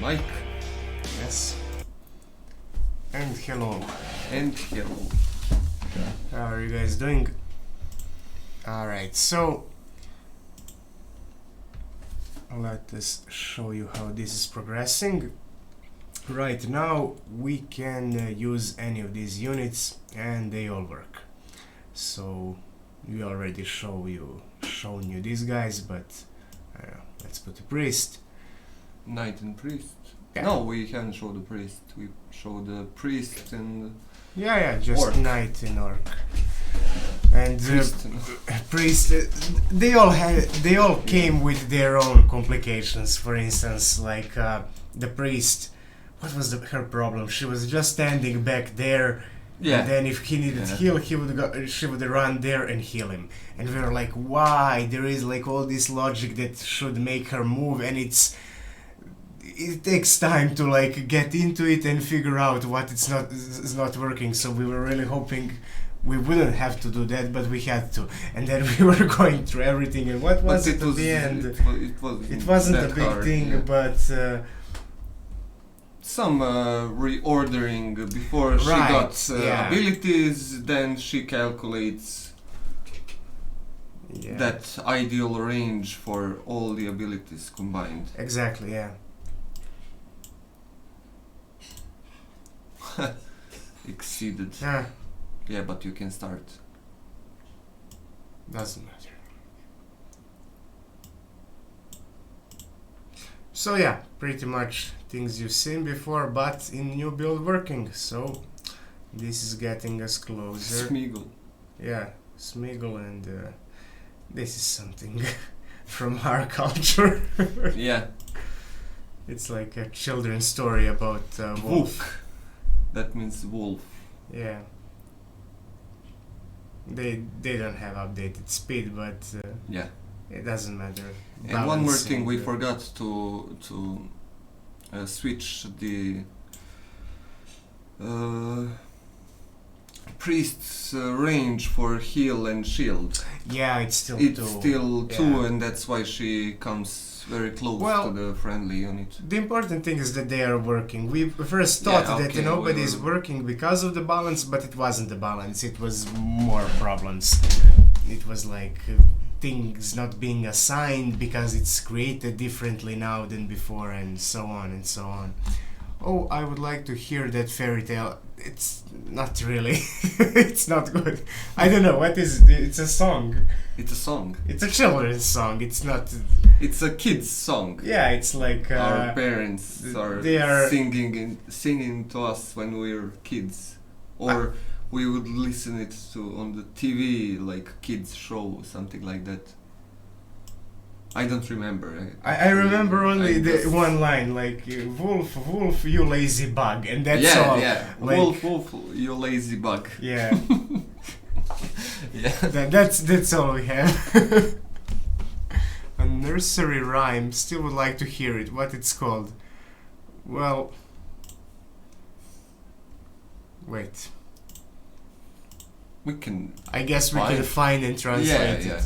Mike. Yes. And hello. And hello. How are you guys doing? Alright, so let us show you how this is progressing. Right now we can use any of these units and they all work. So we already shown you these guys, but let's put a priest. Knight and priest. Yeah. No, we haven't showed the priest. We showed the priest and Just orc. knight and orc. And priest. priest, they all came with their own complications. For instance, like the priest, what was her problem? She was just standing back there, and then if he needed heal, she would run there and heal him. And we were like, why? There is like all this logic that should make her move, and it takes time to like get into it and figure out what is not working. So we were really hoping we wouldn't have to do that, but we had to. And then we were going through everything, and what was it at the end? It wasn't a big thing, but some reordering before she got abilities. Then she calculates that ideal range for all the abilities combined. Exactly, yeah. Exceeded. Yeah, but you can start. Doesn't matter. So yeah, pretty much things you've seen before, but in new build working. So this is getting us closer. Smeagol. Yeah, Smeagol, and this is something from our culture. Yeah. It's like a children's story about wolf. That means wolf. Yeah. They don't have updated speed, but it doesn't matter. And one more thing, we forgot to switch the priest's range for heal and shield. Yeah, it's still two, and that's why she comes very close to the friendly unit. The important thing is that they are working. We first thought that nobody is working because of the balance, but it wasn't the balance. It was more problems. It was like things not being assigned because it's created differently now than before, and so on and so on. Oh, I would like to hear that fairy tale. It's not really. It's not good. I don't know, what is it? It's a song. It's a song. It's a children's song. It's not... It's a kid's song. Yeah, it's like... our parents are singing to us when we were kids. Or we would listen it to on the TV, like kids show, something like that. I don't remember. I remember only the one line, like wolf, wolf, you lazy bug, and that's all. Yeah, like, wolf, wolf, you lazy bug. Yeah. Yeah. That's all we have. A nursery rhyme. Still would like to hear it. What it's called? Well, wait. I guess we can find and translate it.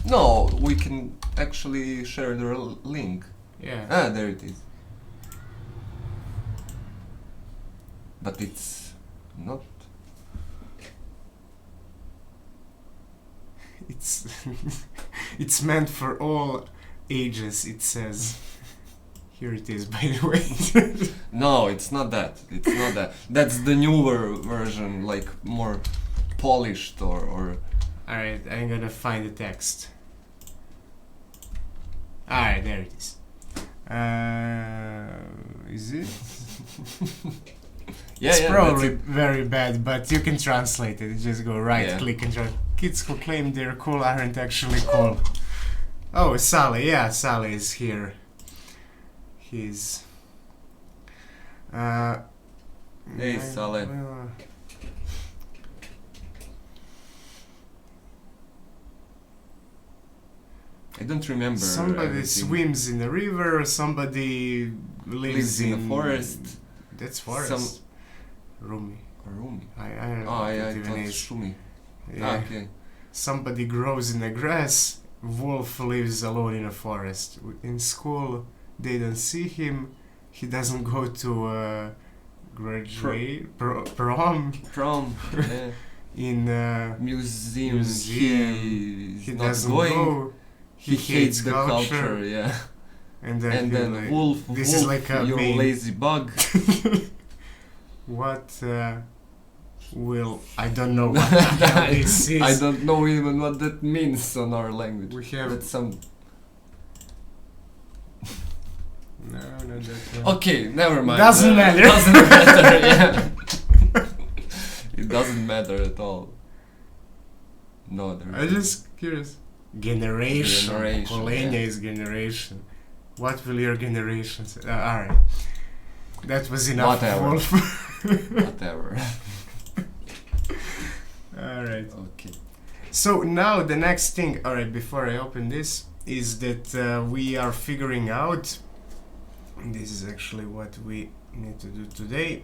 No, we can actually share the link. Yeah. Ah, there it is. But it's not. It's meant for all ages, it says. Here it is, by the way. No, it's not that. It's not that. That's the newer version, like more polished or... Alright, I'm gonna find the text. Alright, there it is. Is it? It's probably very bad, but you can translate it. You just go right click and try. Kids who claim they're cool aren't actually cool. Oh, Sally. Yeah, Sally is here. He's... Hey, Sally. I don't remember. Somebody swims in the river, somebody lives in the forest. That's forest. Rumi. I don't know. Oh, yeah, it was Shumi. Yeah. Okay. Somebody grows in the grass, wolf lives alone in a forest. In school, they don't see him, he doesn't go to graduate prom. Prom. Yeah. In museum. He not doesn't going. go. He hates the culture. Yeah. And then like, Wolf. This Wolf, is like a you're main. lazy bug. What will I don't know what the hell this is. I don't know even what that means on our language. We have that's some. No, not that one. Okay, never mind. Doesn't matter. Doesn't matter. Yeah. It doesn't matter at all. No, I'm just curious. Generation. Polenia yeah. is generation. What will your generation say? Alright. That was enough. Whatever. Wolf. Whatever. Alright. Okay. So now the next thing, alright, before I open this, is that we are figuring out, and this is actually what we need to do today,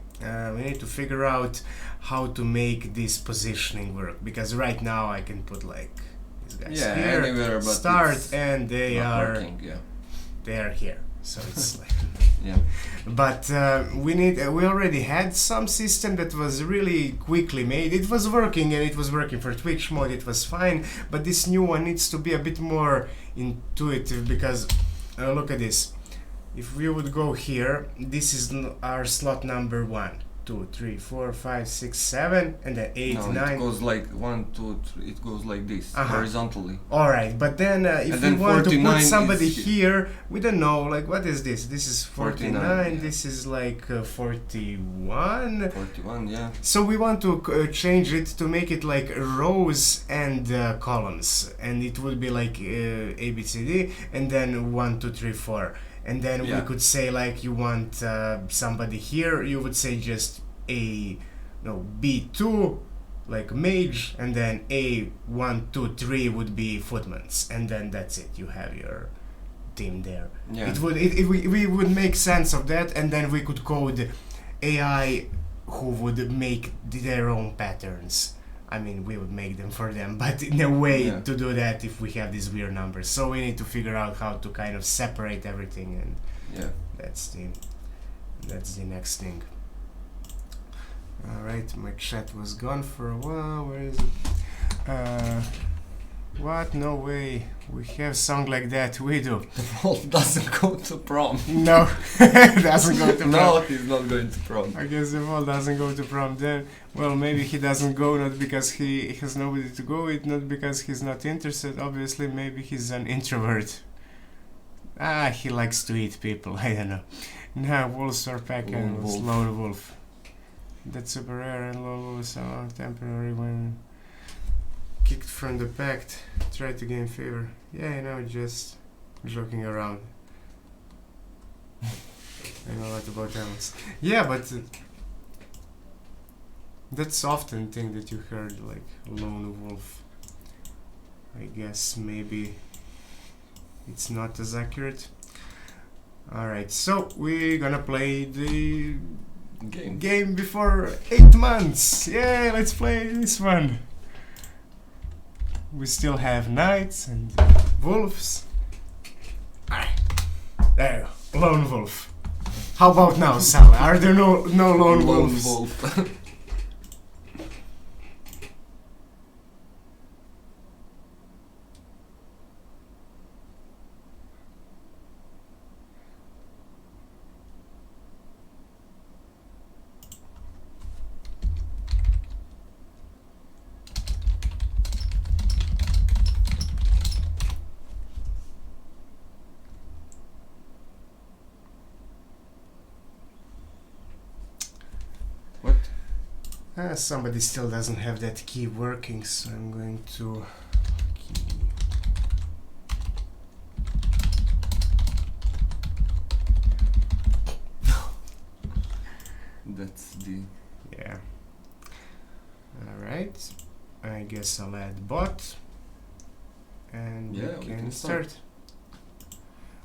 we need to figure out how to make this positioning work, because right now I can put like these guys here, anywhere, but start, and they are working, yeah. They are here, so it's like yeah. But we already had some system that was really quickly made. It was working, and it was working for Twitch mode, it was fine, but this new one needs to be a bit more intuitive, because look at this. If we would go here, this is our slot number 1, 2, 3, 4, 5, 6, 7, and then 8, no, 9. It goes like 1, 2, 3. It goes like this, horizontally. Alright, but then if we want to put somebody here, we don't know, like, what is this? This is 49, yeah. This is like 41. 41, yeah. So we want to change it to make it like rows and columns, and it would be like A, B, C, D, and then 1, 2, 3, 4. And then we could say, like, you want somebody here, you would say just B2, like mage, and then A1, 2, 3 would be footmans, and then that's it. You have your team there. Yeah. We would make sense of that, and then we could code AI who would make their own patterns. I mean, we would make them for them, but in a way to do that if we have these weird numbers. So we need to figure out how to kind of separate everything, and that's the next thing. Alright, my chat was gone for a while. Where is it? What? No way. We have song like that. We do. The Wolf doesn't go to prom. No, doesn't go to prom. No, he's not going to prom. I guess the Wolf doesn't go to prom then. Well, maybe he doesn't go not because he has nobody to go with, not because he's not interested. Obviously, maybe he's an introvert. He likes to eat people. I don't know. Now, wolves are pack animals. Lone wolf. That's super rare, and lone wolves are temporary when kicked from the pact. Try to gain favor. Yeah, you know, just joking around. I know a lot about animals. Yeah, but that's often thing that you heard, like lone wolf. I guess maybe it's not as accurate. Alright, so we're gonna play the game before 8 months. Yeah, let's play this one. We still have knights and wolves. Alright, there you go. Lone wolf. How about now, Sal? Are there no lone wolves? Wolf. Somebody still doesn't have that key working, so I'm going to That's the Alright, I guess I'll add bot, and we can start.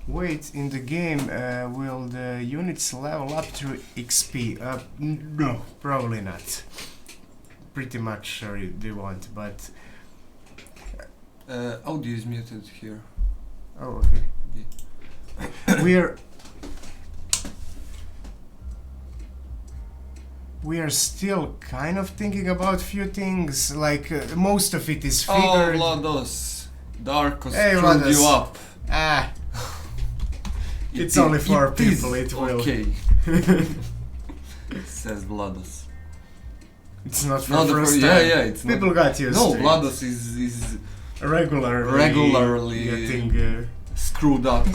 Wait, in the game, will the units level up through XP? No, probably not. Pretty much sure they won't, but... audio is muted here. Oh, okay. We're... we are still kind of thinking about few things. Like most of it is Oh, figured. Vlados, Darko Hey, screwed Vlados. you up. Ah, it's only 4 people. It will. Okay. Says Vlados. It's not for Not the first fir- time. yeah, it's people not. got used No, to Vlados is it. Regularly getting. Screwed up.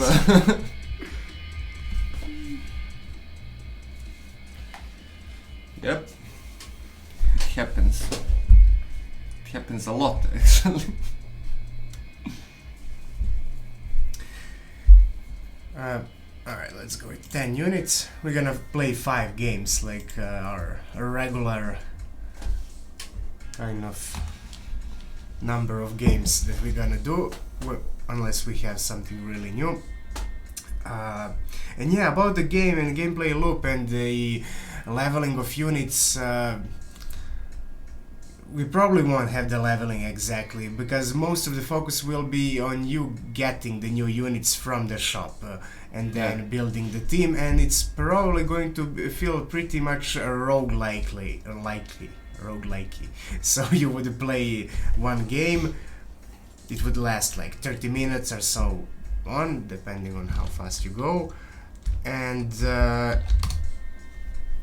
Yep. It happens. It happens a lot, actually. Alright, let's go with 10 units. We're gonna play 5 games, like our regular kind of number of games that we're gonna do, unless we have something really new. And yeah, about the game and gameplay loop and the leveling of units, we probably won't have the leveling exactly, because most of the focus will be on you getting the new units from the shop and then building the team, and it's probably going to feel pretty much roguelike. So you would play one game, it would last like 30 minutes or so on, depending on how fast you go, and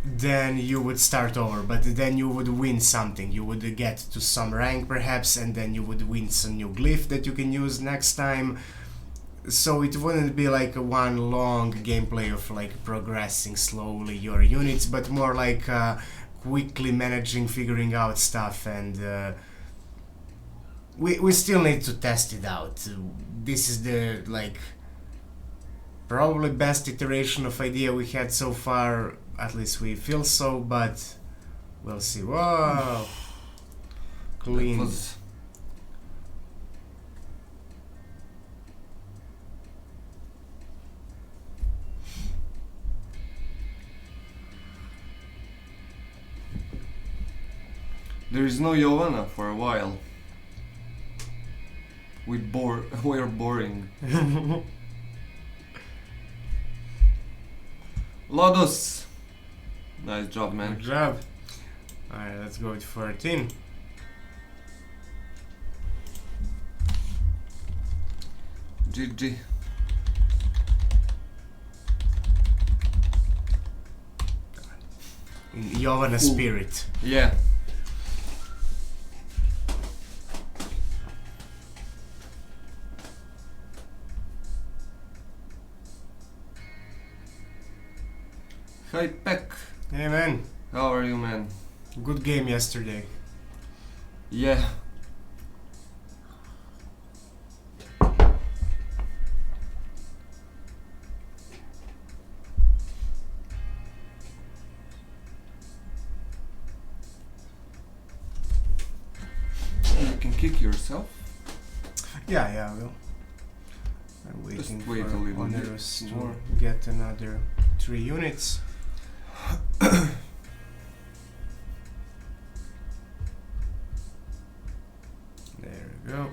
then you would start over, but then you would win something. You would get to some rank perhaps, and then you would win some new glyph that you can use next time. So it wouldn't be like a one long gameplay of like progressing slowly your units, but more like quickly managing, figuring out stuff, and we still need to test it out. This is the like probably best iteration of idea we had so far. At least we feel so, but we'll see. Whoa! Clean. There is no Giovanna for a while. We're boring. Lodos! Nice job, man. Good job. Alright, let's go with 14. GG. In Giovanna spirit. Yeah. Hi, Peck. Hey man. How are you, man? Good game yesterday. Yeah. You can kick yourself. Yeah, I will. I'm waiting Just wait for a little Onerous bit to more. get another 3 units. There we go.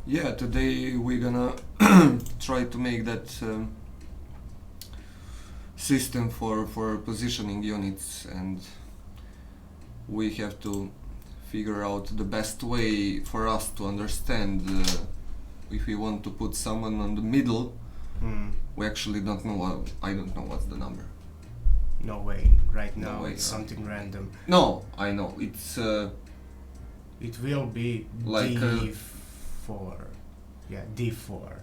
Yeah, today we're gonna try to make that system for positioning units, and we have to figure out the best way for us to understand if we want to put someone on the middle. We actually don't know. I don't know what's the number. No way. Right No now way, it's something random. No, I know. It's It will be like D4. Yeah, D4.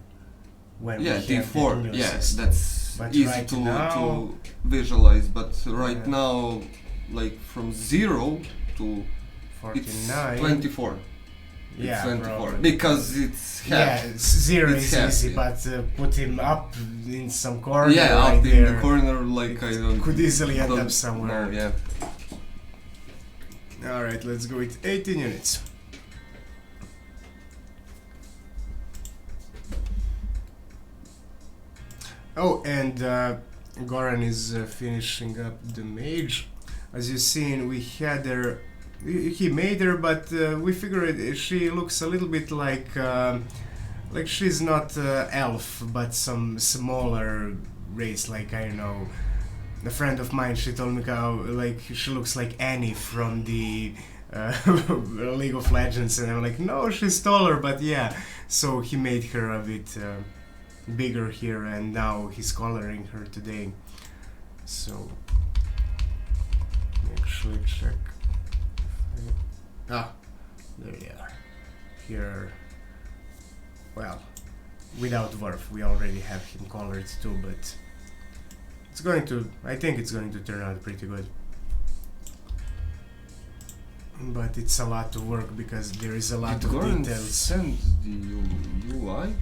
When yeah, we have the D4. new Yeah, system. that's But easy right to now- visualize. But right Yeah. now, like from 0 to 49. it's 24. Yeah, It's 24 probably. because it's half. Yeah, 0 It's is half, easy, yeah. but put him up in some corner. Yeah, right up there. in the corner, like I don't. Could easily end don't up somewhere. know, yeah. Alright, let's go with 18 units. Oh, and Goran is finishing up the mage. As you've seen, we had he made her, but we figured she looks a little bit like she's not elf, but some smaller race. Like, I don't know. A friend of mine, she told me how like she looks like Annie from the League of Legends, and I'm like, no, she's taller, but yeah. So he made her a bit bigger here, and now he's coloring her today. So actually check. There they are. Here, well, without Dwarf, we already have him colored too, but I think it's going to turn out pretty good. But it's a lot of work because there is a lot of details. Send the UI?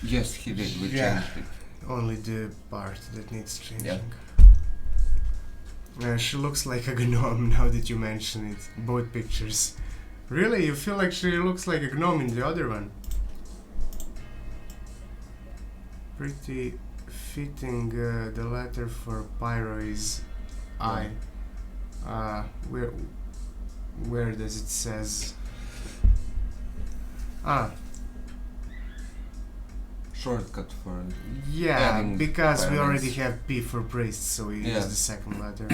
Yes, he did. We changed it. Only the part that needs changing. Yeah. She looks like a gnome now that you mention it. Both pictures. Really? You feel like she looks like a gnome in the other one? Pretty fitting. The letter for Pyro is I. Where does it says? Shortcut for yeah, because we already pyramids. have P for priest, so we use the second letter.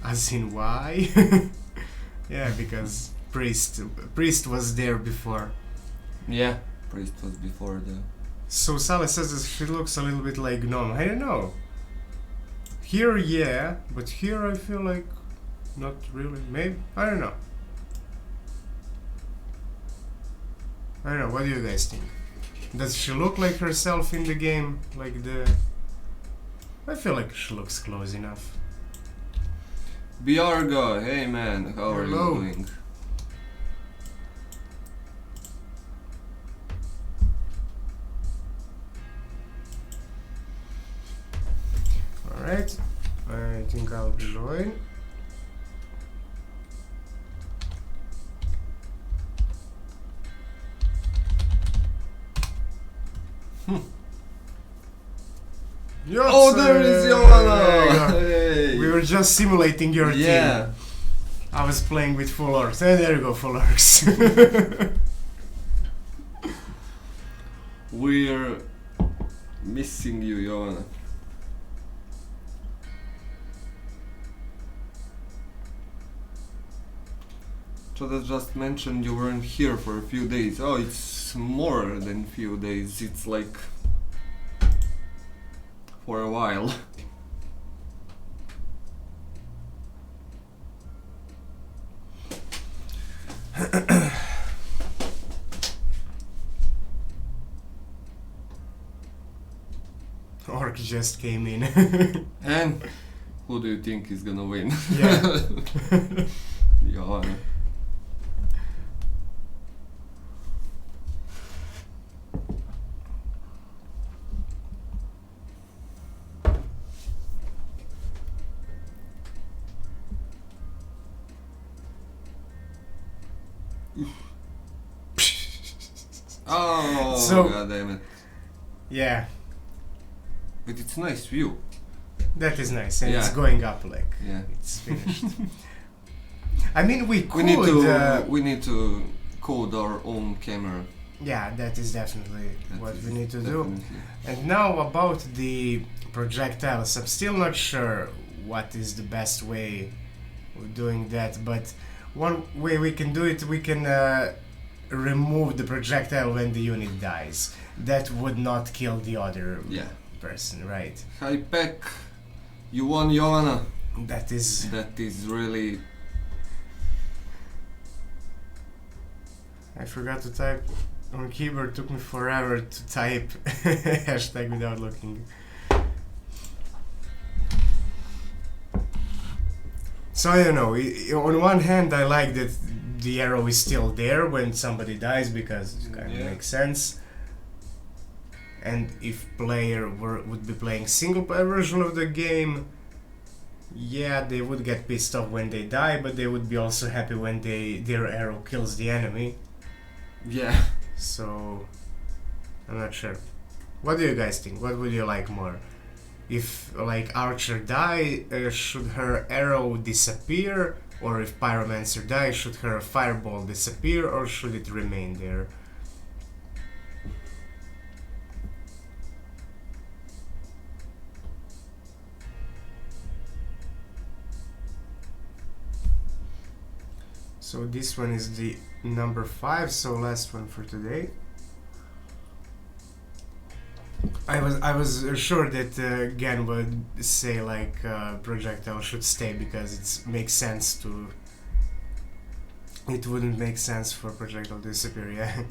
As in why? Yeah, because priest was there before. Yeah, priest was before the. So Sally says that she looks a little bit like gnome. I don't know. Here, yeah, but here I feel like not really. Maybe, I don't know. I don't know. What do you guys think? Does she look like herself in the game? Like the... I feel like she looks close enough. Biargo, hey man, how are you doing? Alright, I think I'll join. Yes, Oh, there is Joanna! Hey. We were just simulating your Yeah. team. I was playing with full orcs. And there you go, full orcs. We're missing you, Joanna. Choda just mentioned you weren't here for a few days. Oh, it's more than few days. It's like for a while. Orc just came in. And who do you think is gonna win? Yeah. Johanna. Oh, So- god damn it. Yeah, But it's nice view. that is nice. And Yeah. it's going up like Yeah. it's finished. I mean, we could... We need to code our own camera. yeah, that is definitely That what is we need to do. definitely. And now about the projectiles. I'm still not sure what is the best way of doing that, but one way we can do it, we can remove the projectile when the unit dies. That would not kill the other Yeah. person, right? Hi Peck, you won, Joanna. That is... That is really. I forgot to type on keyboard. Took me forever to type hashtag without looking. So I don't know. On one hand, I like that the arrow is still there when somebody dies because it kind of Yeah. makes sense. And if player would be playing single player version of the game, yeah, they would get pissed off when they die, but they would be also happy when their arrow kills the enemy. Yeah. So I'm not sure. What do you guys think? What would you like more? if like Archer die, should her arrow disappear? Or if Pyromancer dies, should her fireball disappear or should it remain there? So this one is the number 5, so last one for today. I was sure that Gan would say like projectile should stay because it makes sense to. It wouldn't make sense for projectile to disappear. Yeah.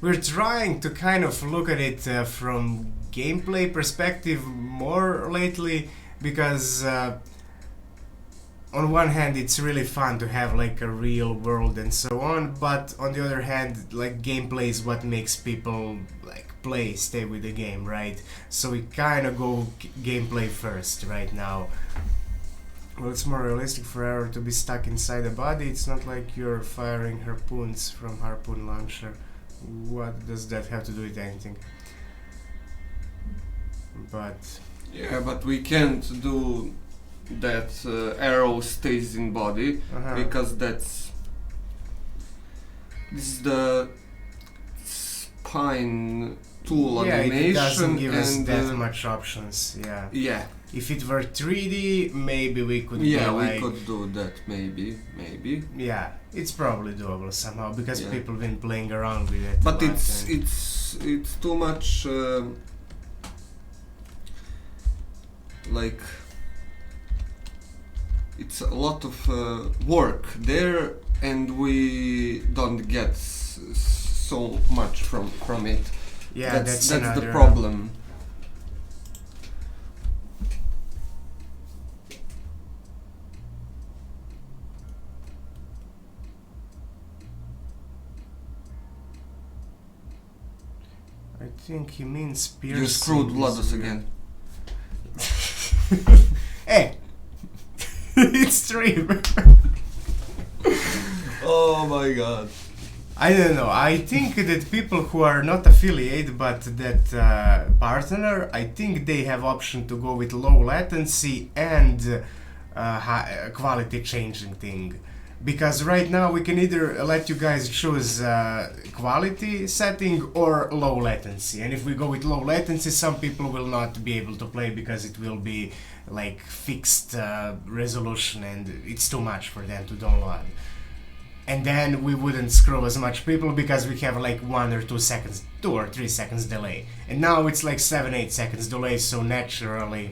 We're trying to kind of look at it from gameplay perspective more lately because on one hand it's really fun to have like a real world and so on, but on the other hand like gameplay is what makes people like stay with the game, right? So we kind of go gameplay first right now. Well, it's more realistic for arrow to be stuck inside the body. It's not like you're firing harpoons from harpoon launcher. What does that have to do with anything? But yeah, but we can't do that arrow stays in body because this is the spine tool animation. It doesn't give us that much options. Yeah. If it were 3D, maybe we could. Yeah, we could do that. Maybe. Yeah, it's probably doable somehow because people been playing around with it. But it's too much. Like it's a lot of work there, and we don't get so much from it. Yeah, that's the problem. I think he means piercing. You screwed Vladus again. Hey! It's stream! Oh my god. I don't know. I think that people who are not affiliate but that partner, I think they have option to go with low latency and quality changing thing. Because right now we can either let you guys choose quality setting or low latency. And if we go with low latency, some people will not be able to play because it will be like fixed resolution and it's too much for them to download. And then we wouldn't screw as much people because we have like 1 or 2 seconds, 2 or 3 seconds delay. And now it's like 7-8 seconds delay, so naturally...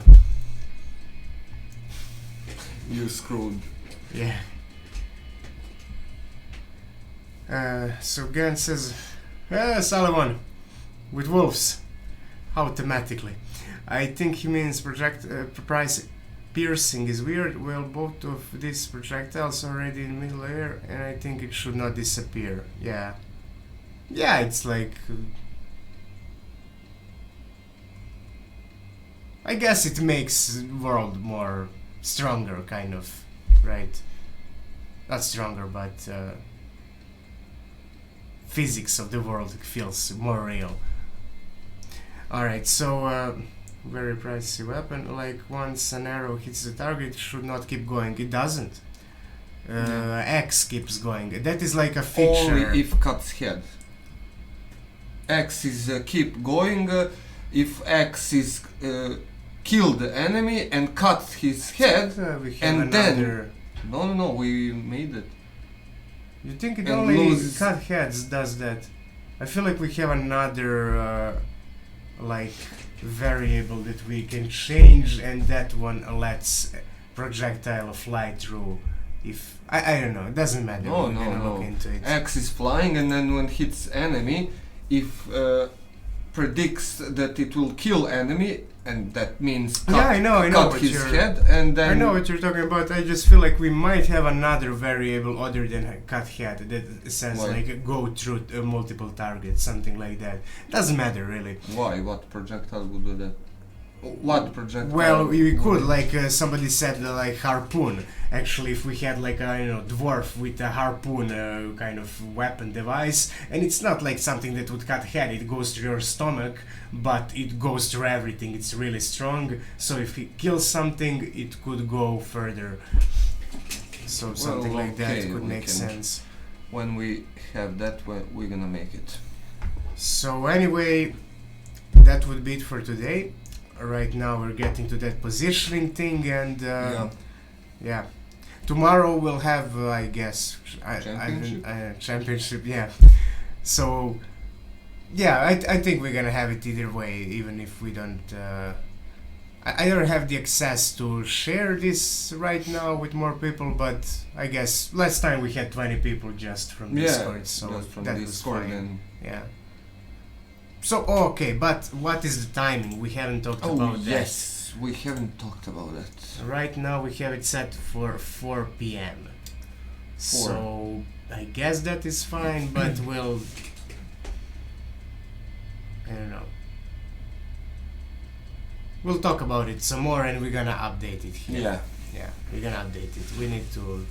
You screwed. Yeah. So Gan says, Solomon, with wolves. How thematically? I think he means price piercing is weird. Well, both of these projectiles are already in middle air, and I think it should not disappear. Yeah. Yeah, it's like... I guess it makes world more stronger, kind of, right? Not stronger, but... physics of the world feels more real. Alright, so very pricey weapon, like once an arrow hits the target it should not keep going. It doesn't. X keeps going. That is like a feature. Only if cuts head. X is keep going if X is kill the enemy and cut his head and then... No, we made it. You think it only cut heads does that? I feel like we have another like variable that we can change, and that one lets projectile fly through. If I don't know, it doesn't matter. No. Look into it. X is flying, and then when hits enemy, if predicts that it will kill enemy, and that means cut his head, and then... I know what you're talking about. I just feel like we might have another variable other than cut head that says like go through multiple targets, something like that. Doesn't matter really. Why? What projectile would do that? What projectile? Well, we could, like somebody said, like harpoon. Actually, if we had like a dwarf with a harpoon kind of weapon device, and it's not like something that would cut head. It goes through your stomach, but it goes through everything. It's really strong. So if he kills something, it could go further. So something like that could make sense. When we have that, we're gonna make it. So anyway, that would be it for today. Right now we're getting to that positioning thing, and yeah. Tomorrow we'll have, I guess, championship. Yeah. So yeah, I think we're gonna have it either way, even if we don't. I don't have the access to share this right now with more people, but I guess last time we had 20 people just from Discord, so just from that Discord was fine. and Yeah. So okay, but what is the timing? We haven't talked about that. Yes, we haven't talked about that. Right now we have it set for 4 p.m. So I guess that is fine, but we'll. I don't know. We'll talk about it some more, and we're gonna update it here. Yeah, we're gonna update it. We need to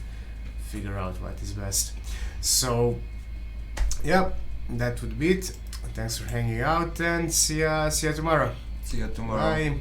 figure out what is best. So, yep, that would be it. Thanks for hanging out, and see ya tomorrow. See you tomorrow. Bye.